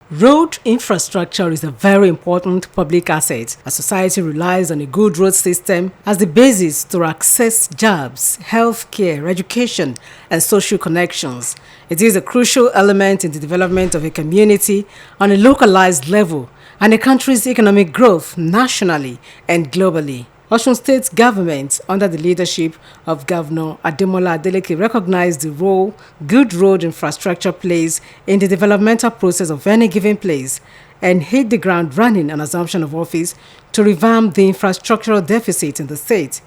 Road infrastructure is a very important public asset. A society relies on a good road system as the basis to access jobs, healthcare, education, and social connections. It is a crucial element in the development of a community on a localized level and a country's economic growth nationally and globally. Osun State government, under the leadership of Governor Ademola Adeleke, recognized the role good road infrastructure plays in the developmental process of any given place and hit the ground running on assumption of office to revamp the infrastructural deficit in the state.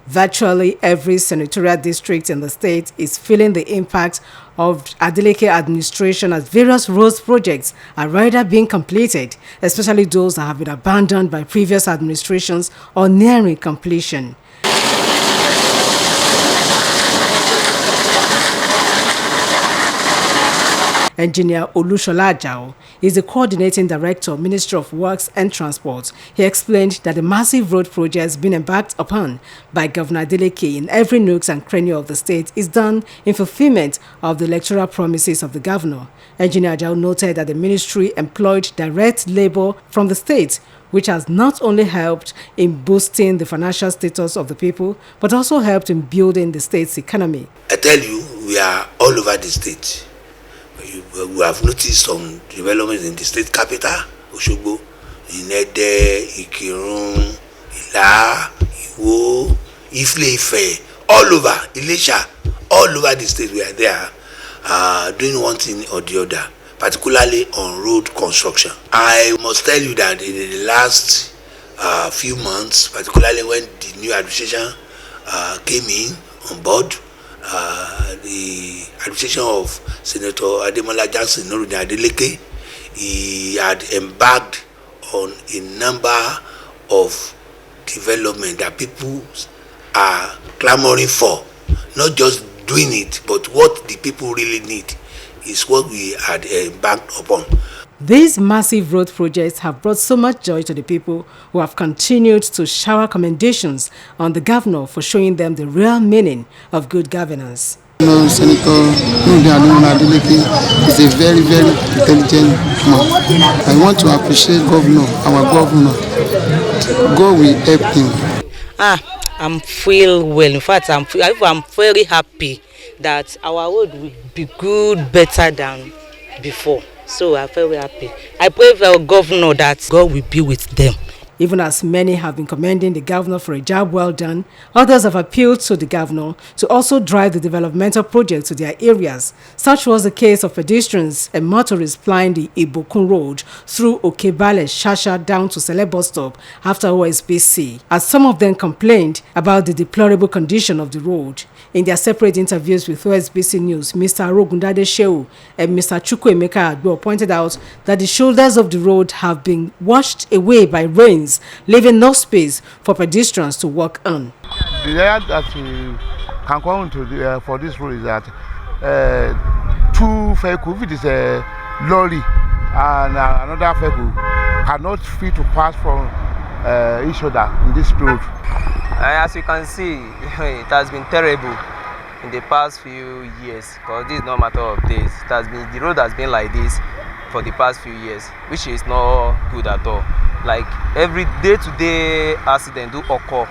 Virtually every senatorial district in the state is feeling the impact of Adeleke administration as various roads projects are either being completed, especially those that have been abandoned by previous administrations or nearing completion. Engineer Olushola Ajao is the coordinating director, Ministry of Works and Transport. He explained that the massive road projects being embarked upon by Governor Adeleke in every nook and cranny of the state is done in fulfillment of the electoral promises of the governor. Engineer Ajao noted that the ministry employed direct labor from the state, which has not only helped in boosting the financial status of the people, but also helped in building the state's economy. I tell you, we are all over the state. We have noticed some developments in the state capital, Osogbo, in Ede, Ikirun, Ila, Iwo, Ifle-Ife, all over, Ilesha, all over the state we are there doing one thing or the other, particularly on road construction. I must tell you that in the last few months, particularly when the new administration came in on board, the administration of Senator Ademola Adeleke, he had embarked on a number of development that people are clamoring for. Not just doing it, but what the people really need is what we had embarked upon. These massive road projects have brought so much joy to the people who have continued to shower commendations on the governor for showing them the real meaning of good governance. Senator Adeleke is a very, very intelligent man. I want to appreciate our governor. God will help him. I'm feel well. In fact, I'm very happy that our road will be good, better than before. So I'm very happy. I pray for our governor that God will be with them. Even as many have been commending the governor for a job well done, others have appealed to the governor to also drive the developmental projects to their areas. Such was the case of pedestrians and motorists plying the Ibokun Road through Okebale, Shasha down to Sele bus stop after OSBC, as some of them complained about the deplorable condition of the road. In their separate interviews with OSBC News, Mr. Arogundade Shehu and Mr. Chukwuemeka Agbo pointed out that the shoulders of the road have been washed away by rains, leaving no space for pedestrians to walk on. The area that we can come to for this road is that two vehicles, if it is a lorry and another vehicle, cannot fit to pass from each other in this road. As you can see, it has been terrible in the past few years, because this is not a matter of days. The road has been like this for the past few years, which is not good at all. Like every day-to-day accident do occur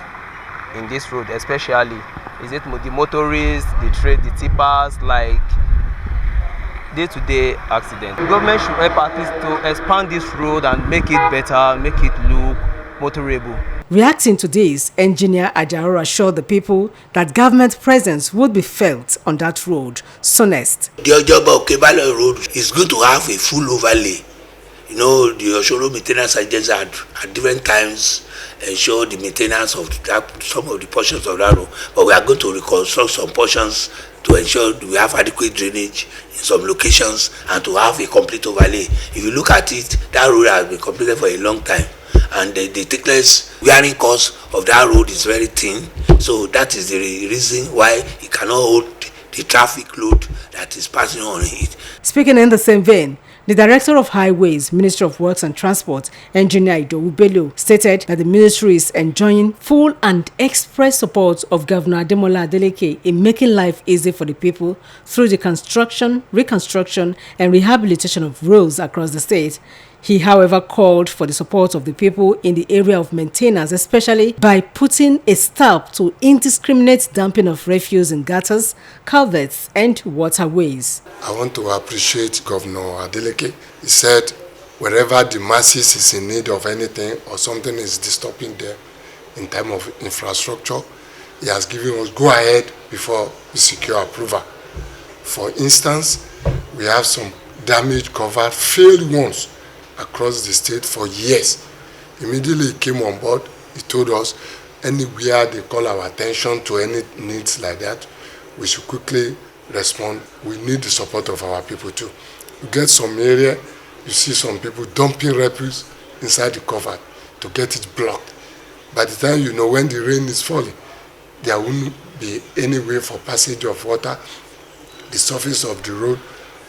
in this road, especially is it the motorists, the tippers, like day-to-day accident. The government should help at least to expand this road and make it better, make it look motorable. Reacting to this, Engineer Ajao assured the people that government presence would be felt on that road soonest. The Ojoba Okebale Road is going to have a full overlay. You know, the Osun maintenance agents at different times ensure the maintenance of some of the portions of that road. But we are going to reconstruct some portions to ensure we have adequate drainage in some locations and to have a complete overlay. If you look at it, that road has been completed for a long time. And the thickness wearing course of that road is very thin. So that is the reason why it cannot hold the traffic load that is passing on it. Speaking in the same vein, The Director of Highways, Ministry of Works and Transport, Engineer Idowu Bello, stated that the ministry is enjoying full and express support of Governor Ademola Adeleke in making life easy for the people through the construction, reconstruction, and rehabilitation of roads across the state. He, however, called for the support of the people in the area of maintenance, especially by putting a stop to indiscriminate dumping of refuse in gutters, culverts, and waterways. I want to appreciate Governor Adeleke. He said wherever the masses is in need of anything or something is disturbing them in terms of infrastructure, he has given us go ahead before we secure approval. For instance, we have some damaged covered failed ones across the state for years. Immediately he came on board, he told us anywhere they call our attention to any needs like that, we should quickly respond. We need the support of our people too. You get some area, you see some people dumping refuse inside the cover to get it blocked. By the time you know when the rain is falling, there won't be any way for passage of water. The surface of the road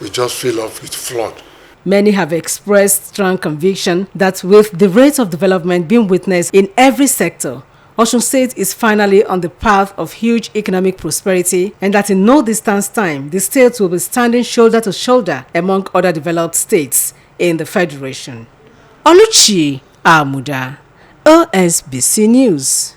will just fill up with flood. Many have expressed strong conviction that with the rate of development being witnessed in every sector, Osun State is finally on the path of huge economic prosperity, and that in no distant time, the state will be standing shoulder to shoulder among other developed states in the Federation. Oluchi Amuda, OSBC News.